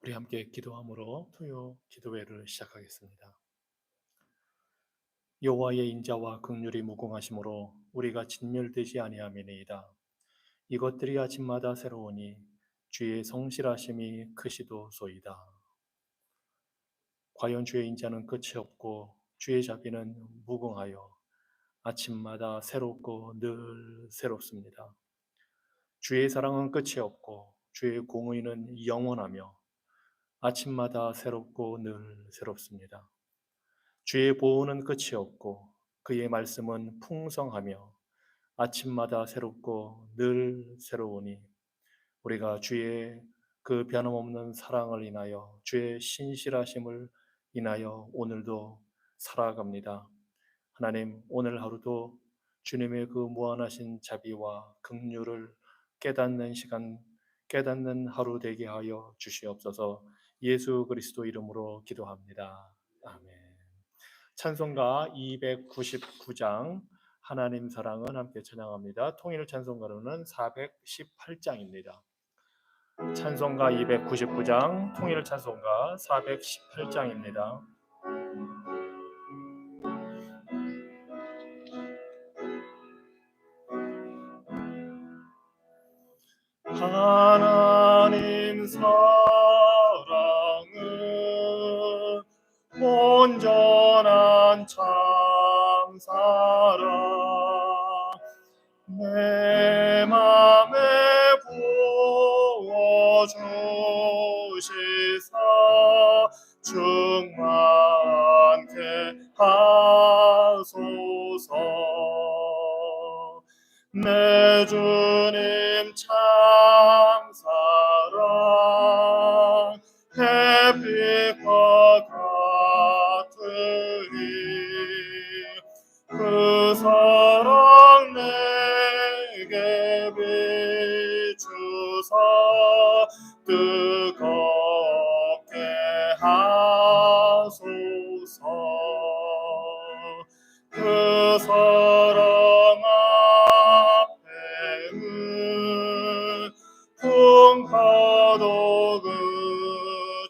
우리 함께 기도함으로 토요 기도회를 시작하겠습니다. 여호와의 인자와 긍휼이 무궁하심으로 우리가 진멸되지 아니함이니이다. 이것들이 아침마다 새로우니 주의 성실하심이 크시도소이다. 과연 주의 인자는 끝이 없고 주의 자비는 무궁하여 아침마다 새롭고 늘 새롭습니다. 주의 사랑은 끝이 없고 주의 공의는 영원하며 아침마다 새롭고 늘 새롭습니다. 주의 보호는 끝이 없고 그의 말씀은 풍성하며 아침마다 새롭고 늘 새로우니 우리가 주의 그 변함없는 사랑을 인하여 주의 신실하심을 인하여 오늘도 살아갑니다. 하나님, 오늘 하루도 주님의 그 무한하신 자비와 긍휼을 깨닫는 시간, 깨닫는 하루 되게 하여 주시옵소서. 예수 그리스도 이름으로 기도합니다. 아멘. 찬송가 299장 하나님 사랑은 함께 찬양합니다. 통일 찬송가로는 418장입니다. 찬송가 299장 통일 찬송가 418장입니다. 하나님 사랑은 온전한 참사랑 내 맘에 부어주시사 충만케 하소서. 내 주님 참사랑 햇빛과 같으니 그 사랑 내게 비추사 뜨겁게 하소서. 그 사랑 앞에는 풍파도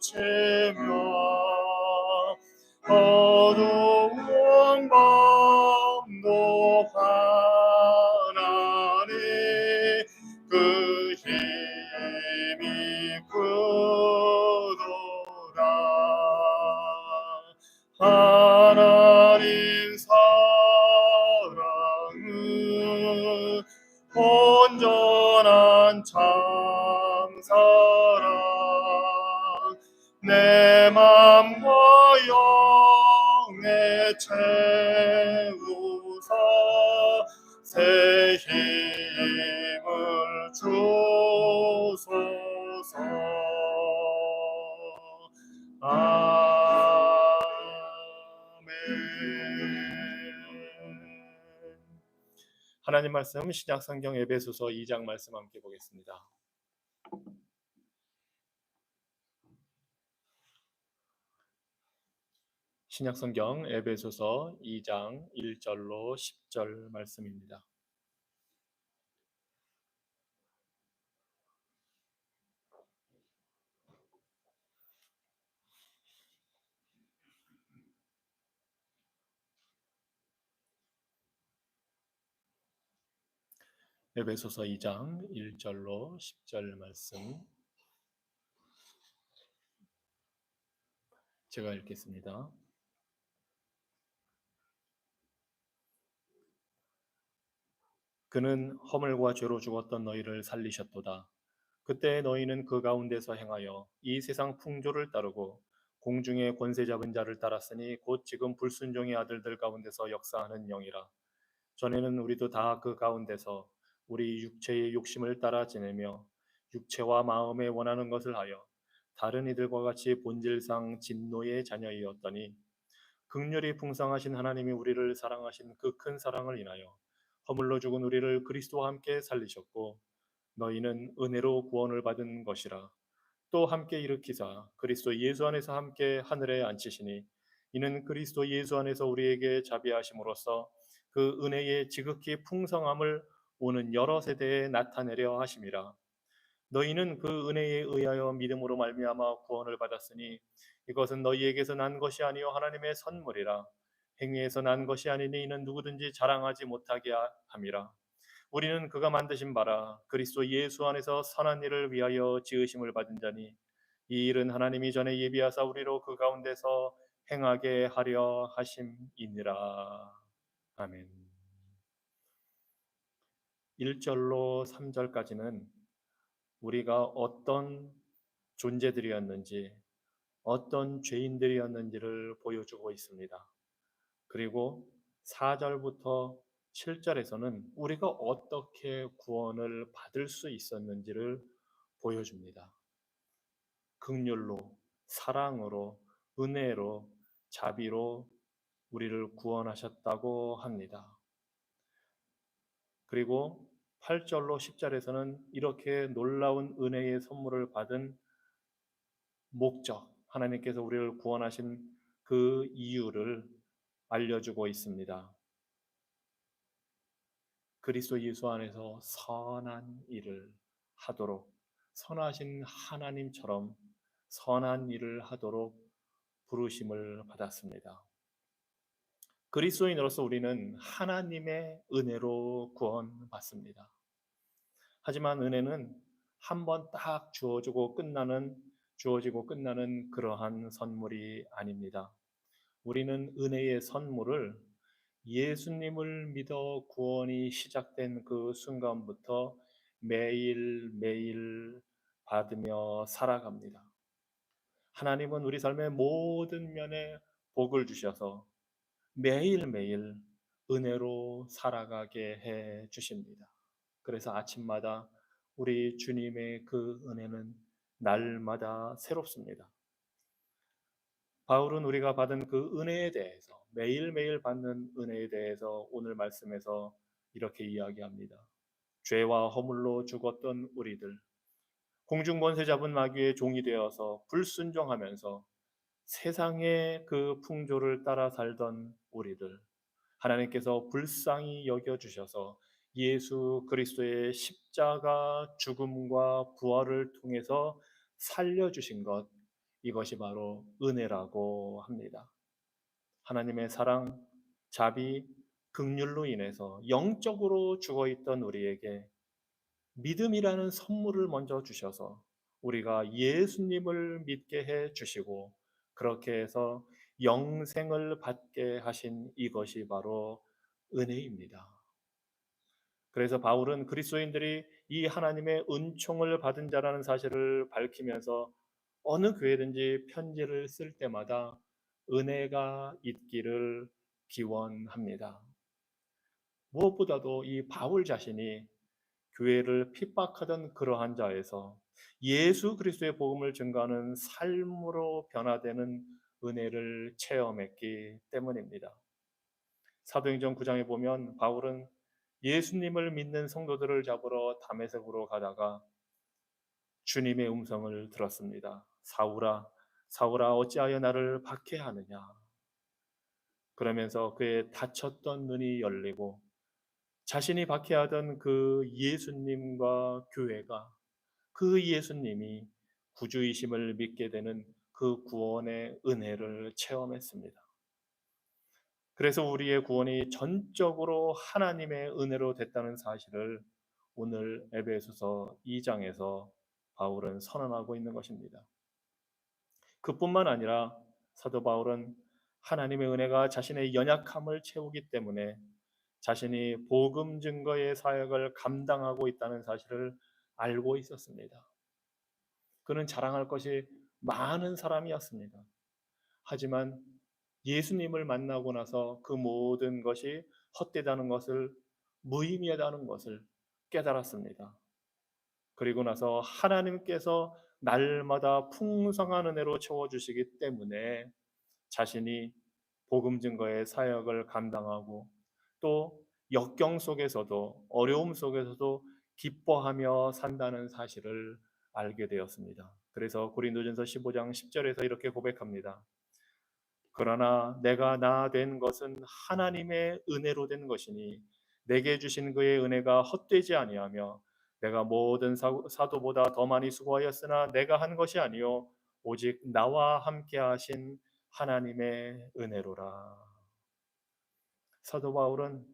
그치며 어두운 밤도 환하니 그 힘이 크도다. 하나님 사랑은 온전한 참사랑 내 맘과 영에 채우사 새 힘을 주소서. 하나님 말씀 신약 성경 에베소서 2장 말씀 함께 보겠습니다. 신약 성경 에베소서 2장 1절로 10절 말씀입니다. 에베소서 2장 1절로 10절 말씀 제가 읽겠습니다. 그는 허물과 죄로 죽었던 너희를 살리셨도다. 그때 너희는 그 가운데서 행하여 이 세상 풍조를 따르고 공중의 권세 잡은 자를 따랐으니 곧 지금 불순종의 아들들 가운데서 역사하는 영이라. 전에는 우리도 다 그 가운데서 우리 육체의 욕심을 따라 지내며 육체와 마음에 원하는 것을 하여 다른 이들과 같이 본질상 진노의 자녀이었더니 긍휼이 풍성하신 하나님이 우리를 사랑하신 그 큰 사랑을 인하여 허물로 죽은 우리를 그리스도와 함께 살리셨고 너희는 은혜로 구원을 받은 것이라. 또 함께 일으키사 그리스도 예수 안에서 함께 하늘에 앉히시니 이는 그리스도 예수 안에서 우리에게 자비하심으로써 그 은혜의 지극히 풍성함을 오는 여러 세대에 나타내려 하심이라. 너희는 그 은혜에 의하여 믿음으로 말미암아 구원을 받았으니 이것은 너희에게서 난 것이 아니요 하나님의 선물이라. 행위에서 난 것이 아니니 이는 누구든지 자랑하지 못하게 함이라. 우리는 그가 만드신 바라 그리스도 예수 안에서 선한 일을 위하여 지으심을 받은 자니 이 일은 하나님이 전에 예비하사 우리로 그 가운데서 행하게 하려 하심이니라. 아멘. 1절로 3절까지는 우리가 어떤 존재들이었는지, 어떤 죄인들이었는지를 보여주고 있습니다. 그리고 4절부터 7절에서는 우리가 어떻게 구원을 받을 수 있었는지를 보여줍니다. 긍휼로, 사랑으로, 은혜로, 자비로 우리를 구원하셨다고 합니다. 그리고 8절로 10절에서는 이렇게 놀라운 은혜의 선물을 받은 목적, 하나님께서 우리를 구원하신 그 이유를 알려주고 있습니다. 그리스도 예수 안에서 선한 일을 하도록, 선하신 하나님처럼 선한 일을 하도록 부르심을 받았습니다. 그리스도인으로서 우리는 하나님의 은혜로 구원받습니다. 하지만 은혜는 한 번 딱 주어지고 끝나는 그러한 선물이 아닙니다. 우리는 은혜의 선물을 예수님을 믿어 구원이 시작된 그 순간부터 매일매일 받으며 살아갑니다. 하나님은 우리 삶의 모든 면에 복을 주셔서 매일매일 은혜로 살아가게 해 주십니다. 그래서 아침마다 우리 주님의 그 은혜는 날마다 새롭습니다. 바울은 우리가 받은 그 은혜에 대해서, 매일매일 받는 은혜에 대해서 오늘 말씀에서 이렇게 이야기합니다. 죄와 허물로 죽었던 우리들, 공중권세 잡은 마귀의 종이 되어서 불순종하면서 세상의 그 풍조를 따라 살던 우리들, 하나님께서 불쌍히 여겨주셔서 예수 그리스도의 십자가 죽음과 부활을 통해서 살려주신 것, 이것이 바로 은혜라고 합니다. 하나님의 사랑, 자비, 긍휼로 인해서 영적으로 죽어있던 우리에게 믿음이라는 선물을 먼저 주셔서 우리가 예수님을 믿게 해 주시고, 그렇게 해서 영생을 받게 하신 이것이 바로 은혜입니다. 그래서 바울은 그리스도인들이 이 하나님의 은총을 받은 자라는 사실을 밝히면서 어느 교회든지 편지를 쓸 때마다 은혜가 있기를 기원합니다. 무엇보다도 이 바울 자신이 교회를 핍박하던 그러한 자에서 예수 그리스도의 복음을 증거하는 삶으로 변화되는 은혜를 체험했기 때문입니다. 사도행전 9장에 보면 바울은 예수님을 믿는 성도들을 잡으러 다메섹으로 가다가 주님의 음성을 들었습니다. 사울아, 사울아, 어찌하여 나를 박해하느냐? 그러면서 그의 닫혔던 눈이 열리고 자신이 박해하던 그 예수님과 교회가, 그 예수님이 구주이심을 믿게 되는 그 구원의 은혜를 체험했습니다. 그래서 우리의 구원이 전적으로 하나님의 은혜로 됐다는 사실을 오늘 에베소서 2장에서 바울은 선언하고 있는 것입니다. 그뿐만 아니라 사도 바울은 하나님의 은혜가 자신의 연약함을 채우기 때문에 자신이 복음 증거의 사역을 감당하고 있다는 사실을 알고 있었습니다. 그는 자랑할 것이 많은 사람이었습니다. 하지만 예수님을 만나고 나서 그 모든 것이 헛되다는 것을, 무의미하다는 것을 깨달았습니다. 그리고 나서 하나님께서 날마다 풍성한 은혜로 채워주시기 때문에 자신이 복음 증거의 사역을 감당하고 또 역경 속에서도, 어려움 속에서도 기뻐하며 산다는 사실을 알게 되었습니다. 그래서 고린도전서 15장 10절에서 이렇게 고백합니다. 그러나 내가 나 된 것은 하나님의 은혜로 된 것이니 내게 주신 그의 은혜가 헛되지 아니하며 내가 모든 사도보다 더 많이 수고하였으나 내가 한 것이 아니요 오직 나와 함께 하신 하나님의 은혜로라. 사도 바울은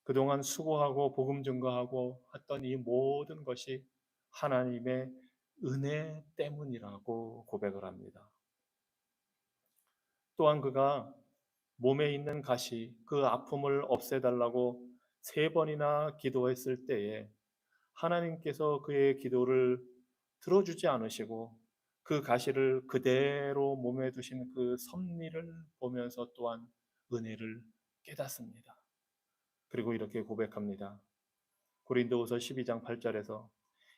그동안 수고하고 복음 증거하고 했던 이 모든 것이 하나님의 은혜 때문이라고 고백을 합니다. 또한 그가 몸에 있는 가시, 그 아픔을 없애달라고 3번이나 기도했을 때에 하나님께서 그의 기도를 들어주지 않으시고 그 가시를 그대로 몸에 두신 그 섭리를 보면서 또한 은혜를 깨닫습니다. 그리고 이렇게 고백합니다. 고린도후서 12장 8절에서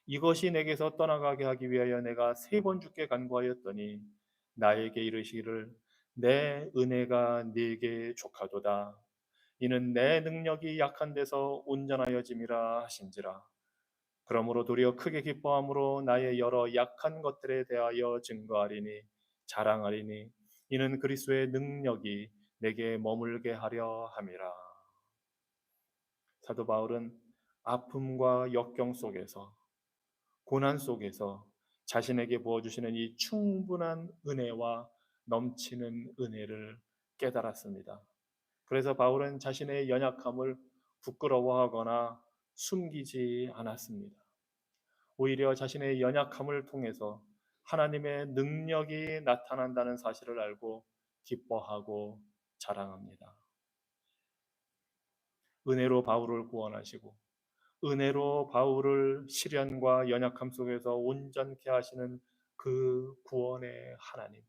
이것이 내게서 떠나가게 하기 위하여 내가 3번 주께 간구하였더니 나에게 이르시기를 내 은혜가 네게 족하도다. 이는 내 능력이 약한 데서 온전하여짐이라 하신지라. 그러므로 도리어 크게 기뻐함으로 나의 여러 약한 것들에 대하여 증거하리니 자랑하리니 이는 그리스도의 능력이 내게 머물게 하려 함이라. 사도 바울은 아픔과 역경 속에서 고난 속에서 자신에게 부어주시는 이 충분한 은혜와 넘치는 은혜를 깨달았습니다. 그래서 바울은 자신의 연약함을 부끄러워하거나 숨기지 않았습니다. 오히려 자신의 연약함을 통해서 하나님의 능력이 나타난다는 사실을 알고 기뻐하고 자랑합니다. 은혜로 바울을 구원하시고 은혜로 바울을 시련과 연약함 속에서 온전케 하시는 그 구원의 하나님,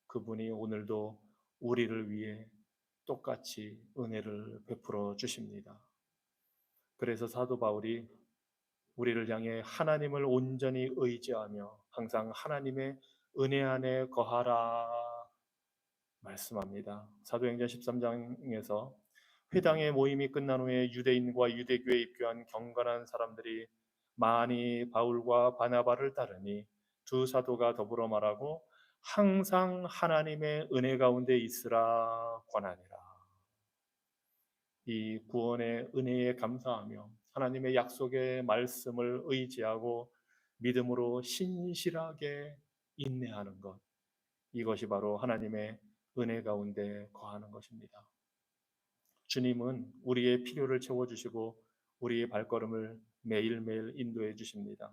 그분이 오늘도 우리를 위해 똑같이 은혜를 베풀어 주십니다. 그래서 사도 바울이 우리를 향해 하나님을 온전히 의지하며 항상 하나님의 은혜 안에 거하라 말씀합니다. 사도행전 13장에서 회당의 모임이 끝난 후에 유대인과 유대교에 입교한 경건한 사람들이 많이 바울과 바나바를 따르니 두 사도가 더불어 말하고 항상 하나님의 은혜 가운데 있으라 권하니라. 이 구원의 은혜에 감사하며 하나님의 약속의 말씀을 의지하고 믿음으로 신실하게 인내하는 것, 이것이 바로 하나님의 은혜 가운데 거하는 것입니다. 주님은 우리의 필요를 채워주시고 우리의 발걸음을 매일매일 인도해 주십니다.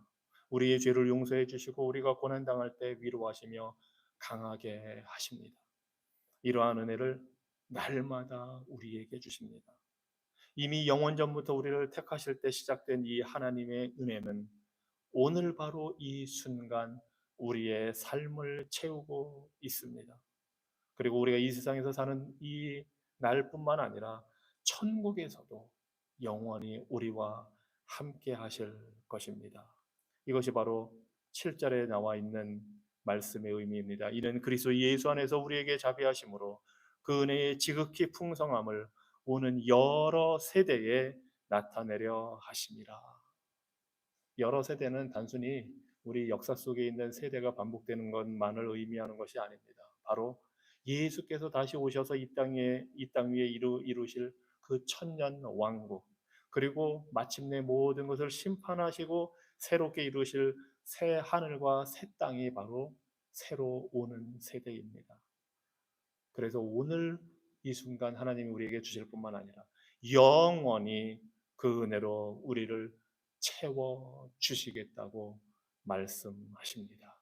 우리의 죄를 용서해 주시고 우리가 고난당할 때 위로하시며 강하게 하십니다. 이러한 은혜를 날마다 우리에게 주십니다. 이미 영원 전부터 우리를 택하실 때 시작된 이 하나님의 은혜는 오늘 바로 이 순간 우리의 삶을 채우고 있습니다. 그리고 우리가 이 세상에서 사는 이 날뿐만 아니라 천국에서도 영원히 우리와 함께 하실 것입니다. 이것이 바로 7절에 나와 있는 말씀의 의미입니다. 이는 그리스도 예수 안에서 우리에게 자비하심으로 그 은혜의 지극히 풍성함을 오는 여러 세대에 나타내려 하심이라. 여러 세대는 단순히 우리 역사 속에 있는 세대가 반복되는 것만을 의미하는 것이 아닙니다. 바로 예수께서 다시 오셔서 이 땅 위에 이루실 그 천년 왕국, 그리고 마침내 모든 것을 심판하시고 새롭게 이루실 새 하늘과 새 땅이 바로 새로 오는 세대입니다. 그래서 오늘 이 순간 하나님이 우리에게 주실 뿐만 아니라 영원히 그 은혜로 우리를 채워 주시겠다고 말씀하십니다.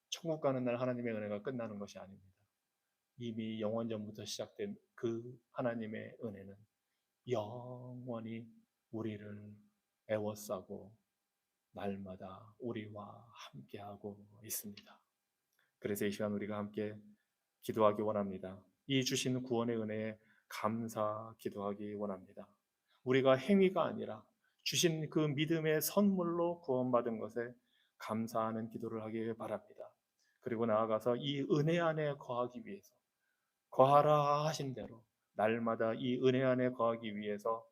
천국 가는 날 하나님의 은혜가 끝나는 것이 아닙니다. 이미 영원 전부터 시작된 그 하나님의 은혜는 영원히 우리를 애워싸고 날마다 우리와 함께하고 있습니다. 그래서 이 시간 우리가 함께 기도하기 원합니다. 이 주신 구원의 은혜에 감사 기도하기 원합니다. 우리가 행위가 아니라 주신 그 믿음의 선물로 구원받은 것에 감사하는 기도를 하기 바랍니다. 그리고 나아가서 이 은혜 안에 거하기 위해서 거하라 하신 대로 날마다 이 은혜 안에 거하기 위해서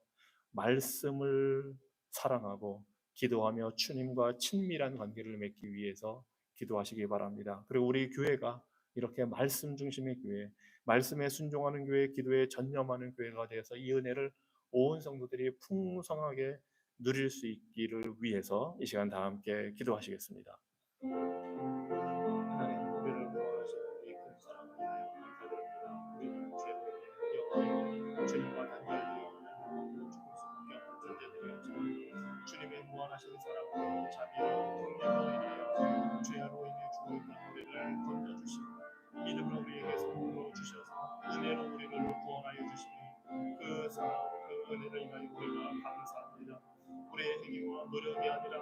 말씀을 사랑하고 기도하며 주님과 친밀한 관계를 맺기 위해서 기도하시기 바랍니다. 그리고 우리 교회가 이렇게 말씀 중심의 교회, 말씀에 순종하는 교회, 기도에 전념하는 교회가 되어서 이 은혜를 온 성도들이 풍성하게 누릴 수 있기를 위해서 이 시간 다 함께 기도하시겠습니다. 하나님, 우리를 구원하시는 이 큰 사랑을 인하여 감사드립니다. 우리는 죄를 주님과 단절되어 죽을 수밖에 없는 존재들이었지만 주님의 무한하신 사랑으로 자비와 긍휼로 인하여 죄로 인해 죽어 있는 우리를 건져주시고 믿음으로 우리에게 선물로 주셔서 은혜로 우리를 구원하여 주시니 그 사랑, 그 은혜를 인하여 우리가 감사합니다. 우리의 행위와 노력이 아니라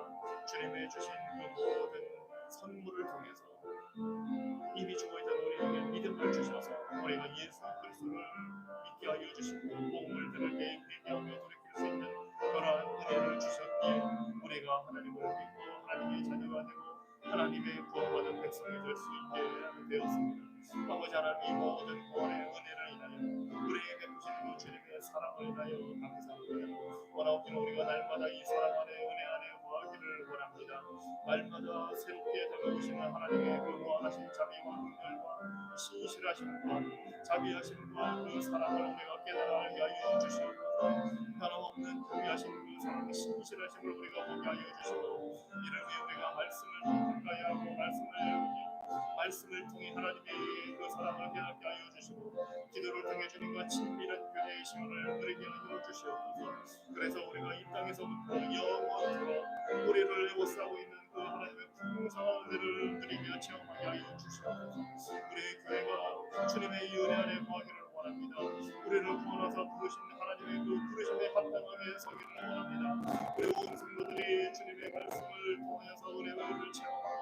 주님의 주신 그 모든 선물을 통해서 이미 죽어있던 우리에게 믿음을 주셔서 우리가 예수 그리스도를 믿게 하여 주시고 복음을 들을 때 회개하며 돌이킬 수 있는 그러한 은혜를 주셨기에 우리가 하나님을 믿고 하나님의 자녀가 되고 하나님의 구원받은 백성이 될 수 있게 되었습니다. 아버지 하나님, 이 모든 구원의 은혜를 인하여 우리에게 베푸시는 주님의 사랑을 인하여 감사합니다. 원하옵기는 우리가 날마다 이 사랑 안에 은혜 안에 거하기를 원합니다. 날마다 새롭게 다가오시는 하나님의 그 무한하신 자비와 긍휼과 신실하심과 자비하심과 그 사랑을 우리가 깨달게 하여 주시옵소서. 변함없는 자비하신 그 사랑, 신실하심을 우리가 보게 하여 주시고 이를 위해 우리가 말씀을 가까이 하고 말씀을 배우며 말씀을 통해 하나님의 그 사랑을 깨닫게 하여 주시고 기도를 통해 주님과 친밀한 교제의 시간을 누리게 하여 주시옵소서. 그래서 우리가 이 땅에서부터 영원토록 우리를 에워싸고 있는 그 하나님의 풍성한 은혜를 누리며 체험하게 하여 주시옵소서. 우리의 교회가 주님의 이 은혜 안에 거하기를 원합니다. 우리를 구원하사 부르신 하나님의 그 부르심에 합당하게 서기를 원합니다. 우리 온 성도들이 주님의 말씀을 통하여서 은혜를 체험하고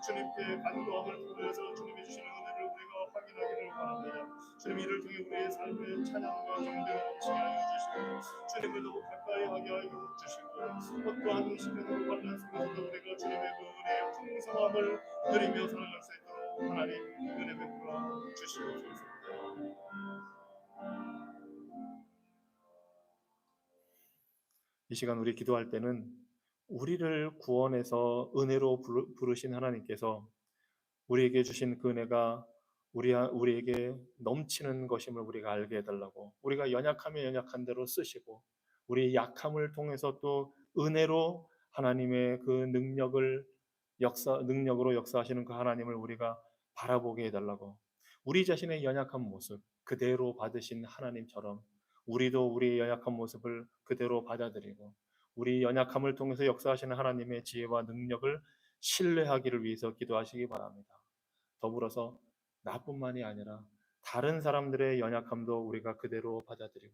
주님께 간구함을 통하여서 주님이 주시는 은혜를 우리가 확인하기를 원합니다. 주님, 이를 통해 우리의 삶에 찬양과 경배가 넘치게 하여 주시고 주님을 더욱 가까이 하게 하여 주시고 어떠한 시련으로 만난 속에서도 우리가 주님의 그 은혜의 풍성함을 누리며 살아갈 수 있도록 하나님 은혜 베풀어 주시옵소서. 이 시간 우리 기도할 때는 우리를 구원해서 은혜로 부르신 하나님께서 우리에게 주신 그 은혜가 우리에게 넘치는 것임을 우리가 알게 해달라고, 우리가 연약하면 연약한 대로 쓰시고 우리의 약함을 통해서 또 은혜로 하나님의 그 능력으로 역사하시는 그 하나님을 우리가 바라보게 해달라고, 우리 자신의 연약한 모습 그대로 받으신 하나님처럼 우리도 우리의 연약한 모습을 그대로 받아들이고 우리 연약함을 통해서 역사하시는 하나님의 지혜와 능력을 신뢰하기를 위해서 기도하시기 바랍니다. 더불어서 나뿐만이 아니라 다른 사람들의 연약함도 우리가 그대로 받아들이고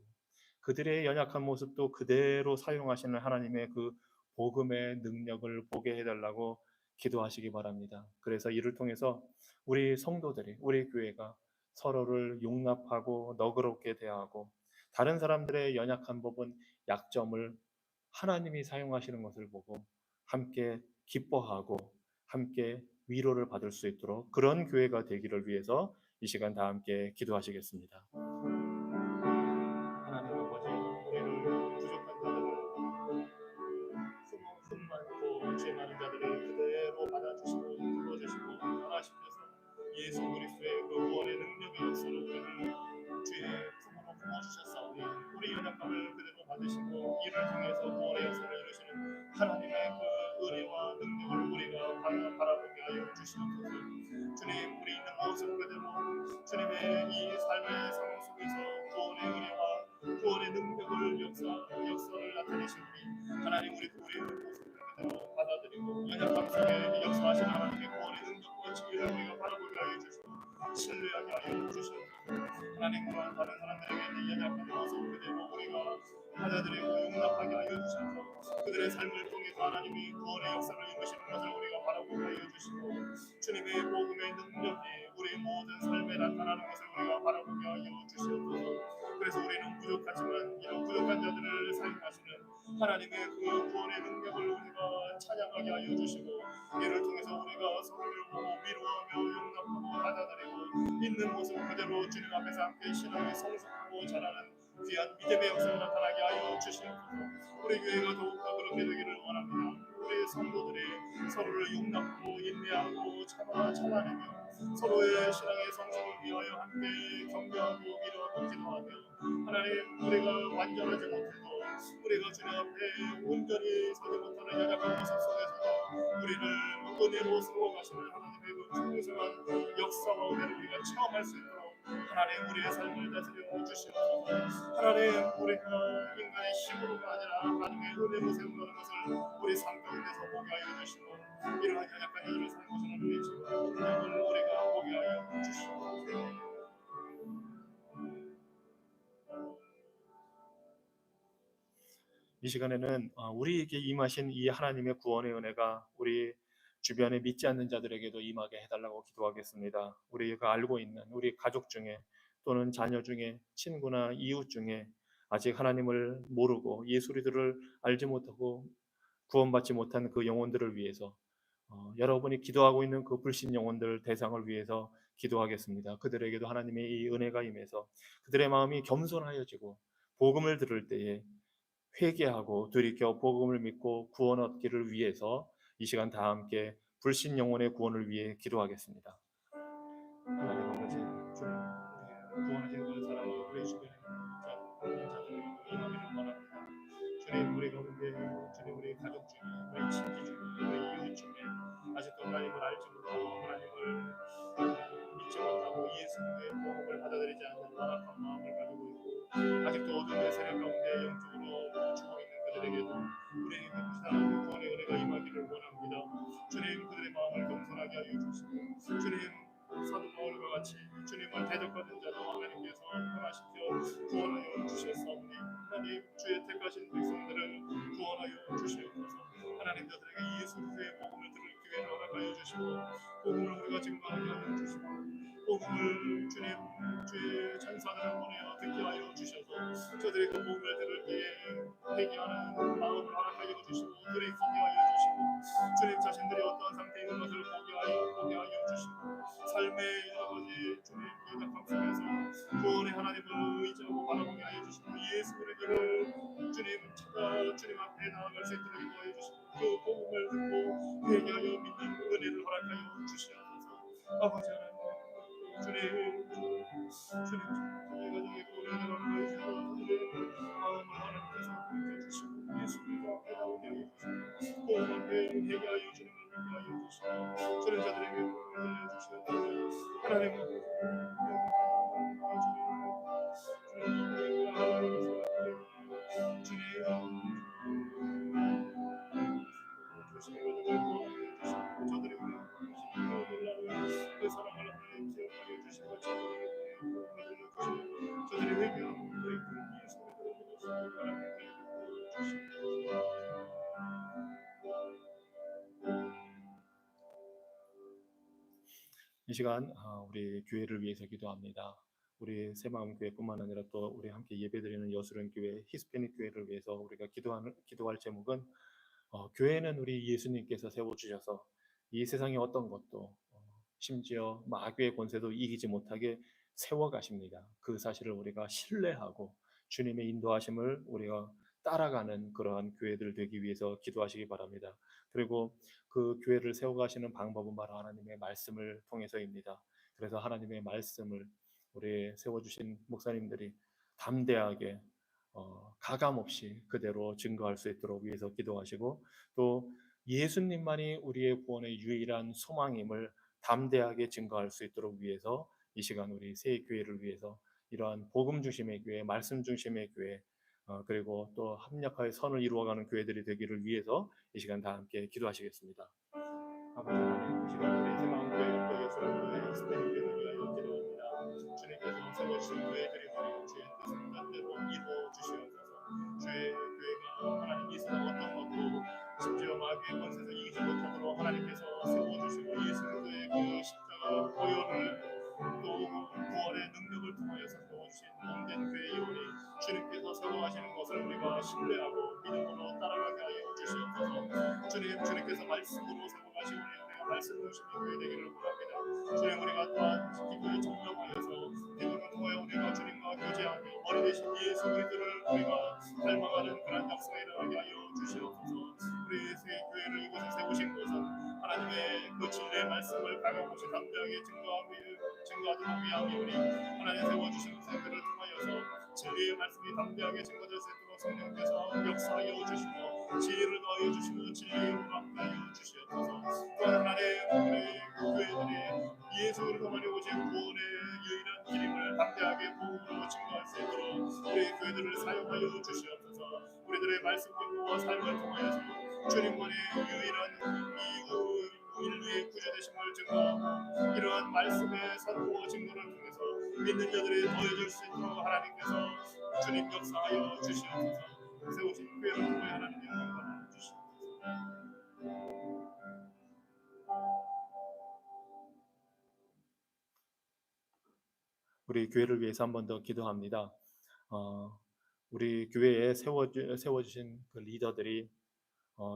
그들의 연약한 모습도 그대로 사용하시는 하나님의 그 복음의 능력을 보게 해달라고 기도하시기 바랍니다. 그래서 이를 통해서 우리 성도들이, 우리 교회가 서로를 용납하고 너그럽게 대하고 다른 사람들의 연약한 부분, 약점을 하나님이 사용하시는 것을 보고 함께 기뻐하고 함께 위로를 받을 수 있도록 그런 교회가 되기를 위해서 이 시간 다 함께 기도하시겠습니다. 하나님 아버지, 우리를 부족한 자들을 흠 많고 죄 많은 자들을 그대로 받아주시고 불러주시고 변화시켜서 예수 그리스도의 그 구원의 능력의 역사로 우리를 주의 품으로 품어주셨사오니 우리 연약함을 그대로 받으시고 이를 통해서 구원의 역사를 이루시는 하나님의 그 은혜와 능력을 우리가 바라보게 하여 주시옵소서. 주님, 우리 있는 모습 그대로 주님의 이 삶의 상황 속에서 구원의 은혜와 구원의 능력을 역사를 나타내시니 하나님, 우리의 모습을 그대로 받아들이고 연약함 속에 역사하시는 하나님의 구원의 능력과 지혜를 우리가 바라보게 하여 주시고 신뢰하게 하여 주시옵소서. 하나님과 다른 사람들에게 연약한 모습 그대로 우리가 받아들이고 용납하게 하여 주셔서 그들의 삶을 통해서 하나님이 구원의 역사를 이루시는 것을 우리가 바라보게 하여 주시고 주님의 복음의 능력이 우리 모든 삶에 나타나는 것을 우리가 바라보게 하여 주시옵소서. 그래서 우리는 부족하지만 이런 부족한 자들을 사용하시는 하나님의 그 구원의 능력을 우리가 찬양하게 하여 주시고 이를 통해서 우리가 서로를 보고 위로하며 용납하고 받아들이고 있는 모습 그대로 주님 앞에서 함께 신앙이 성숙하고 자라는 귀한 믿음의 역사가 나타나게 하여 주시옵소서. 우리 교회가 더욱더 그렇게 되기를 원합니다. 우리 성도들이 서로를 용납하고 인내하고 참아내며 서로의 신앙의 성숙을 위하여 함께 격려하고 위로하고 기도하며 하나님 우리가 완전하지 못해도 우리가 주님 앞에 온전히 서지 못하는 연약한 모습 속에서도 우리를 은혜로 세워가시는 하나님의 그 풍성한 역사와 은혜를 우리가 체험할 수 있도록 하나님 우리의 삶을 다스려 주시옵소서. 하나님 우리가 인간의 힘으로가 아니라 하나님의 은혜로 세운다는 것을 우리 삶 가운데서 보게 하여 주시고 이러한 연약한 이들을 살고 하나님의 능력을 우리가 보게 하여 주시옵소서. 이 시간에는 우리에게 임하신 이 하나님의 구원의 은혜가 우리 주변에 믿지 않는 자들에게도 임하게 해달라고 기도하겠습니다. 우리가 알고 있는 우리 가족 중에 또는 자녀 중에 친구나 이웃 중에 아직 하나님을 모르고 예수리들을 알지 못하고 구원받지 못한 그 영혼들을 위해서 여러분이 기도하고 있는 그 불신 영혼들 대상을 위해서 기도하겠습니다. 그들에게도 하나님의 이 은혜가 임해서 그들의 마음이 겸손하여지고 복음을 들을 때에 회개하고 돌이켜 복음을 믿고 구원 얻기를 위해서 이 시간 다 함께 불신 영혼의 구원을 위해 기도하겠습니다. 하나님 아버지, 주님 우리 구원하신 그 사랑과 우리 주변에 있는 자들에게 임하기를 원합니다. 주님 우리 가운데 주님 우리 가족 중에 우리 친지 중에 우리 이웃 중에 아직도 하나님을 알지 못하고 하나님을 믿지 못하고 예수님의 복음을 받아들이지 않는 완악한 마음을 가지고 있고 아직도 어둠의 세력 가운데 영적으로 죽어 있는 그들에게도 우리에게 하나님의 구원의 은혜가 임하기를 원합니다. 주님 그들의 마음을 겸손하게 하여 주시고 주님 사도 바울과 같이 주님을 대적하는 자도 하나님께서 변화시켜 구원하여 주셨사오니 하나님 주의 택하신 백성들을 구원하여 주시옵소서. 하나님 저들에게 예수 그리스도의 복음을 들을 기회를 허락하여 주시고 복음을 우리가 증거하게 하여 주시고 복음을 주님 주의 천사들을 보내어 듣게 하여 주셔서 저들이 그 복음을 들을 때에 회개하는 마음을 허락하여 주시고 돌이키게 하여 주시고 주님 자신들이 어떠한 상태에 있는 것을 보게 하여 주시고 삶의 여러 가지 주님 연약함 속에서 구원의 하나님을 의지하고 바라보게 하여 주시고 예수 그리스도를 주님 찾아 주님 앞에 나아갈 수 있도록 인도하여 주시고 그 복음을 듣고 회개하여 믿는 은혜를 허락하여 주시옵소서. 아버지 하나님 주님 저희 가정의 구원을 허락하여 주시고 저들의 마음을 하나님께서 밝혀주시고 예수 그리스도 앞에 나오게 하여 주시고 복음 앞에 회개하여 주님을 믿게 하여 주시고 저는 자들에게 복음을 알려주시옵소서. 하나님 저들이 그 사랑을 하나님 기억하여 주시고 저들이 회개하고 예수를 믿으시고 하나님께 주시옵소서. 이 시간 우리 교회를 위해서 기도합니다. 우리 새마음교회뿐만 아니라 또 우리 함께 예배드리는 여수련교회, 히스패닉 교회를 위해서 우리가 기도할 제목은 교회는 우리 예수님께서 세워주셔서 이 세상의 어떤 것도 심지어 마귀의 권세도 이기지 못하게 세워가십니다. 그 사실을 우리가 신뢰하고 주님의 인도하심을 우리가 따라가는 그러한 교회들 되기 위해서 기도하시기 바랍니다. 그리고 그 교회를 세워가시는 방법은 바로 하나님의 말씀을 통해서입니다. 그래서 하나님의 말씀을 우리 세워주신 목사님들이 담대하게 가감 없이 그대로 증거할 수 있도록 위해서 기도하시고 또 예수님만이 우리의 구원의 유일한 소망임을 담대하게 증거할 수 있도록 위해서 이 시간 우리 새 교회를 위해서 이러한 복음 중심의 교회, 말씀 중심의 교회 그리고 또 합력하여 선을 이루어가는 교회들이 되기를 위해서 이 시간 다 함께 기도하시겠습니다. 아버지 하나님, 이 시간 우리 새마음교회 또 예수님의 히스패닉교회를 위하여 기도합니다. 주님께서 세워주신 교회들이 바로 주의 뜻을 뜻대로 이루어 주시옵소서. 주의 교회가 하나님 이 세상 어떤 것도 심지어 마귀의 권세에서 이기지 못하도록 하나님께서 세워주시고 예수 그리스도의 그 십자가 보혈을 또 구원의 능력을 통하여서 세워주신 몸된 교회이오니 주님께서 세워가시는 것을 우리가 신뢰하고 믿음으로 따라가게 하여 주시옵소서. 주님께서 말씀으로 세워가시오니 우리가 말씀 중심의 교회 되기를 원합니다. 주님 우리가 또한 기도에 정력하여서 기도를 통하여 우리가 주님과 교제하며 머리 대신 예수 그리스도를 우리가 닮아가는 그런 역사에 일어나게 하여 주시옵소서. 우리 교회를 이곳에 세우신 것은 하나님의 그 진리의 말씀을 강함없이 담대하게 증거하도록 위함이오니 하나님 세워주신 세대를 통하여서 진리의 말씀이 담대하게 증거될 수 있도록 성령께서 역사하여 주시고 지혜를 더하여 주시고 진리의 힘으로 함께하여 주시옵소서. 또한 하나님 우리 교회들이 예수 그리스도만이 오신 구원의 유일한 길임을 담대하게 복음으로 증거할 수 있도록 우리 교회들을 사용하여 주시옵소서. 우리들의 말씀 공부와 삶을 통하여서 주님만의 유일한 인류의 구주되심을 증거하고 이러한 말씀의 선포와 증거를 통해서 믿는 자들이 더해질 수 있도록 하나님께서 주님 역사하여 주시옵소서. 세우신 교회를 통해 하나님의 영광을 주시옵소서. 우리 교회를 위해서 한 번 더 기도합니다. 우리 교회에 세워주신 그 리더들이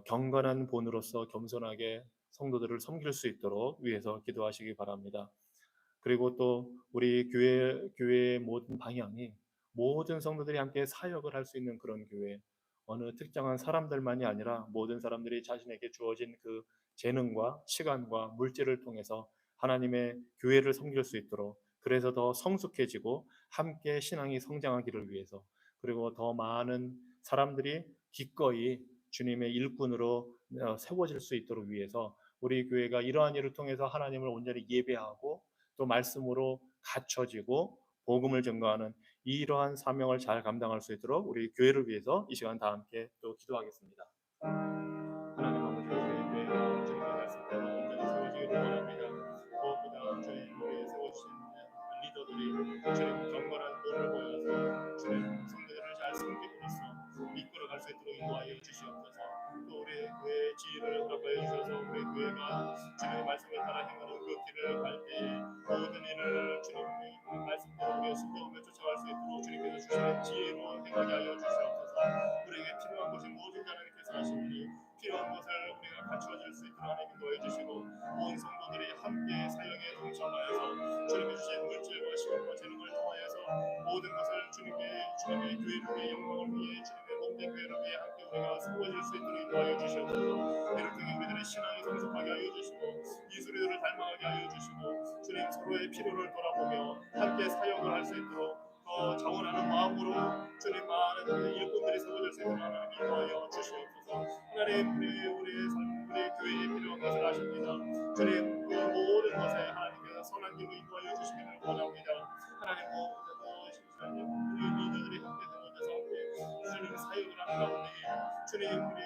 경건한 본으로서 겸손하게 성도들을 섬길 수 있도록 위해서 기도하시기 바랍니다. 그리고 또 우리 교회의 모든 방향이 모든 성도들이 함께 사역을 할 수 있는 그런 교회, 어느 특정한 사람들만이 아니라 모든 사람들이 자신에게 주어진 그 재능과 시간과 물질을 통해서 하나님의 교회를 섬길 수 있도록, 그래서 더 성숙해지고 함께 신앙이 성장하기를 위해서, 그리고 더 많은 사람들이 기꺼이 주님의 일꾼으로 세워질 수 있도록 위해서 우리 교회가 이러한 일을 통해서 하나님을 온전히 예배하고 또 말씀으로 갖춰지고 복음을 전가하는 이러한 사명을 잘 감당할 수 있도록 우리 교회를 위해서 이 시간 다 함께 또 기도하겠습니다. 하나님 아버지, 우리 교회가 주님의 말씀대로 온전히 세워지기를 원합니다. 무엇보다 주님 우리 세워주신 리더들이 주님 경건한 본을 보여서 주님 성도들을 잘 섬김으로써 이끌어갈 수 있도록 인도하여 주시옵소서. 또 우리 교회의 지혜를 허락하여 주셔서 우리 교회가 주님의 말씀을 따라 행하는 그 길을 갈 때에 모든 일을 주님의 말씀대로 순종하며 쫓아갈 수 있도록 주님께서 주시는 지혜로 행하게 하여 주시옵소서. 우리에게 필요한 것이 모든 하나님께서 하시니 필요한 것을 우리가 갖추어질 수 있도록 하나님 인도해 주시고 온 성도들이 함께 사역에 동참하여서 주님이 주신 물질과 시간과 재능을 통하여서 모든 것을 주님의 교회를 위해 영광을 위해 주님의 몸된 교회를 위해 함께 우리가 세워질 수 있도록 인도하여 주시옵소서. 이를 통해 우리들의 신앙이 성숙하게 하여 주시고 예수님을 닮아가게 하여 주시고 주님 서로의 필요를 돌아보며 함께 사역을 할 수 있도록 더 자원하는 마음으로 주님 많은 일꾼들이 세워질 수 있도록 하나님 인도하여 주시옵소서. 하나님 우리의 삶, 우리 교회에 필요한 것을 아십니다. 주님 그 모든 것에 하나님께서 선한 길로 인도하여 주시기를 원합니다. 하나님 심사님 우리 리더들이 함께 세워져서 함께 주님 사역을 하는 가운데 주님 우리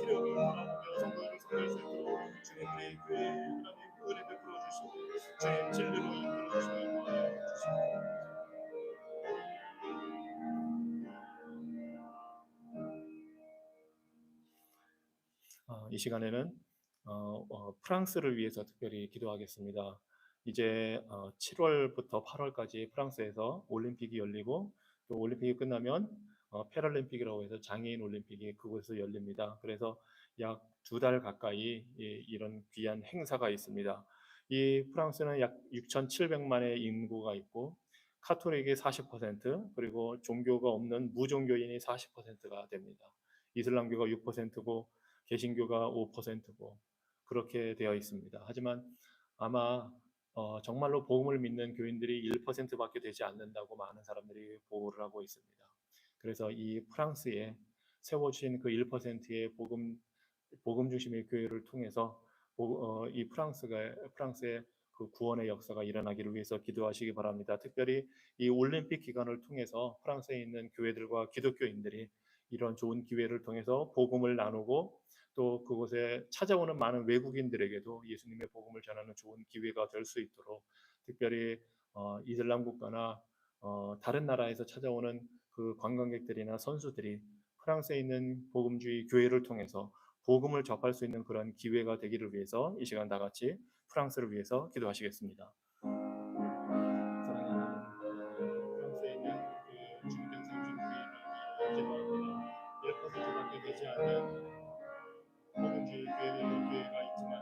필요를 돌아보며 성도들을 섬길 수 있도록 주님 우리 교회에 하나님 은혜 베풀어 주시고 주님 진리로 이끌어 주시고 인도하여 주시옵소서. 이 시간에는 프랑스를 위해서 특별히 기도하겠습니다. 이제 7월부터 8월까지 프랑스에서 올림픽이 열리고 또 올림픽이 끝나면 패럴림픽이라고 해서 장애인 올림픽이 그곳에서 열립니다. 그래서 약 2달 가까이 이런 귀한 행사가 있습니다. 이 프랑스는 약 6,700만의 인구가 있고 카톨릭이 40%, 그리고 종교가 없는 무종교인이 40%가 됩니다. 이슬람교가 6%고 개신교가 5%고 그렇게 되어 있습니다. 하지만 아마 정말로 복음을 믿는 교인들이 1%밖에 되지 않는다고 많은 사람들이 보고를 하고 있습니다. 그래서 이 프랑스에 세워주신 그 1%의 복음 중심의 교회를 통해서 이 프랑스의 그 구원의 역사가 일어나기를 위해서 기도하시기 바랍니다. 특별히 이 올림픽 기간을 통해서 프랑스에 있는 교회들과 기독교인들이 이런 좋은 기회를 통해서 복음을 나누고 또 그곳에 찾아오는 많은 외국인들에게도 예수님의 복음을 전하는 좋은 기회가 될 수 있도록 특별히 이슬람 국가나 다른 나라에서 찾아오는 그 관광객들이나 선수들이 프랑스에 있는 복음주의 교회를 통해서 복음을 접할 수 있는 그런 기회가 되기를 위해서 이 시간 다 같이 프랑스를 위해서 기도하시겠습니다. 사랑하는 프랑스에 있는 그 주님께서 세우신 교회를 기도합니다. 1%밖에 되지 않는 복음주의 교회가 있지만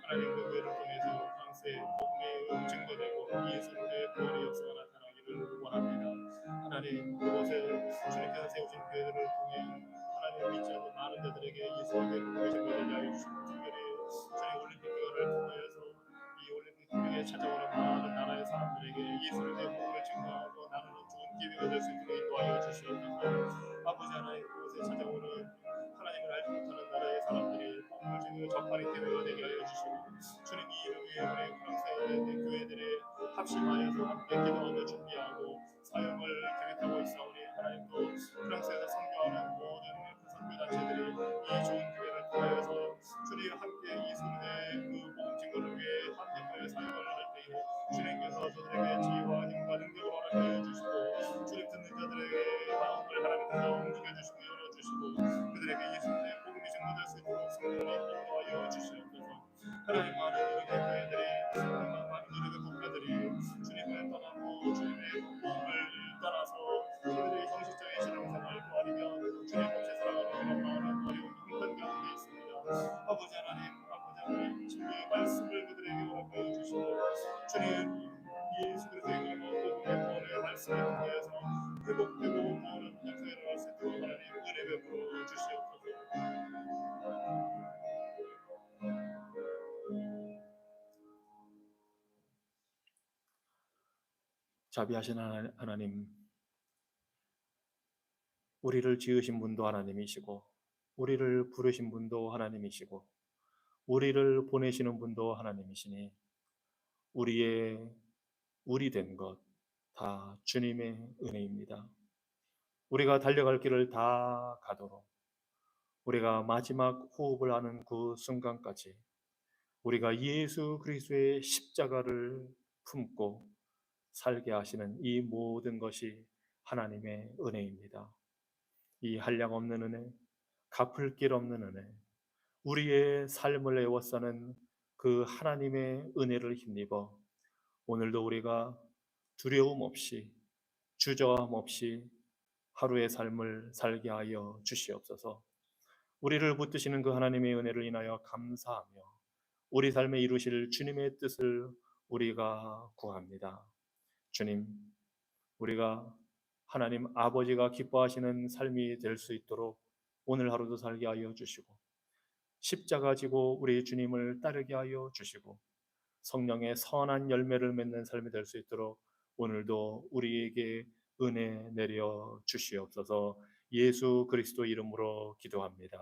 하나님 그 교회를 통해서 프랑스의 복음이 증거되고 예수님의 구원의 역사가 나타나기를 원합니다. 하나님 그곳에 주님께서 세우신 교회들을 통해 하나님 믿지 않는 많은 자들에게 예수님의 복음을 찾아오는 많은 나라의 사람들에게 예수를 내 복음을 증거하고 나누는 좋은 기회가 될 수 있도록 인도하여 주시옵소서. 아버지 하나님, 그곳에 찾아오는 하나님을 알지 못하는 나라의 사람들이 복음을 증거 접하는 기회가 되게 하여 주시고, 주님 이 이름 위에 우리 프랑스의 교회들의 합심하여서 함께 기도하며 준비하고 사역을 계획하고 있사오니, 하나님도 프랑스에서 선교하는 모든 그 선교단체들이 이 좋은 기회를 통하여서 주님 함께 이 소리의 그 복음 증거를 위해 함께 사역을 할 때에 주님께서 저들에게 지혜와 힘과 능력을 허락하여 주시고, 주님 듣는 자들에게 마음을 하나님께서 움직여 주시고 열어 주시고, 그들에게 예수님의 복음이 증거될 수 있도록 성령으로 인도하여 주시옵소서. 하나님, 많은 우리의 교회들이, 많은 우리의 국가들이 주님을 떠나고 주님의 복음을 따라서 그들의 형식적인 신앙생활도 아니면 주님 없이 살아가는 그런 마음의 어려운 힘든 가운데 있습니다. 아버지 하나님, 주님의 말씀을 그들에게 허락하여 주시고, 주님 예수 그리스도의 복음의 구원의 말씀을 통하여서 회복되고 구원을 역사를 할 수 있도록 하나님 은혜 베풀어 주시옵소서. 자비하신 하나님, 우리를 지으신 분도 하나님이시고 우리를 부르신 분도 하나님이시고 우리를 보내시는 분도 하나님이시니, 우리 된 것 다 주님의 은혜입니다. 우리가 달려갈 길을 다 가도록, 우리가 마지막 호흡을 하는 그 순간까지 우리가 예수 그리스도의 십자가를 품고 살게 하시는 이 모든 것이 하나님의 은혜입니다. 이 한량없는 은혜, 갚을 길 없는 은혜, 우리의 삶을 애워싸는 그 하나님의 은혜를 힘입어 오늘도 우리가 두려움 없이 주저함 없이 하루의 삶을 살게 하여 주시옵소서. 우리를 붙드시는 그 하나님의 은혜를 인하여 감사하며 우리 삶에 이루실 주님의 뜻을 우리가 구합니다. 주님, 우리가 하나님 아버지가 기뻐하시는 삶이 될 수 있도록 오늘 하루도 살게 하여 주시고, 십자가 지고 우리 주님을 따르게 하여 주시고, 성령의 선한 열매를 맺는 삶이 될 수 있도록 오늘도 우리에게 은혜 내려 주시옵소서. 예수 그리스도 이름으로 기도합니다.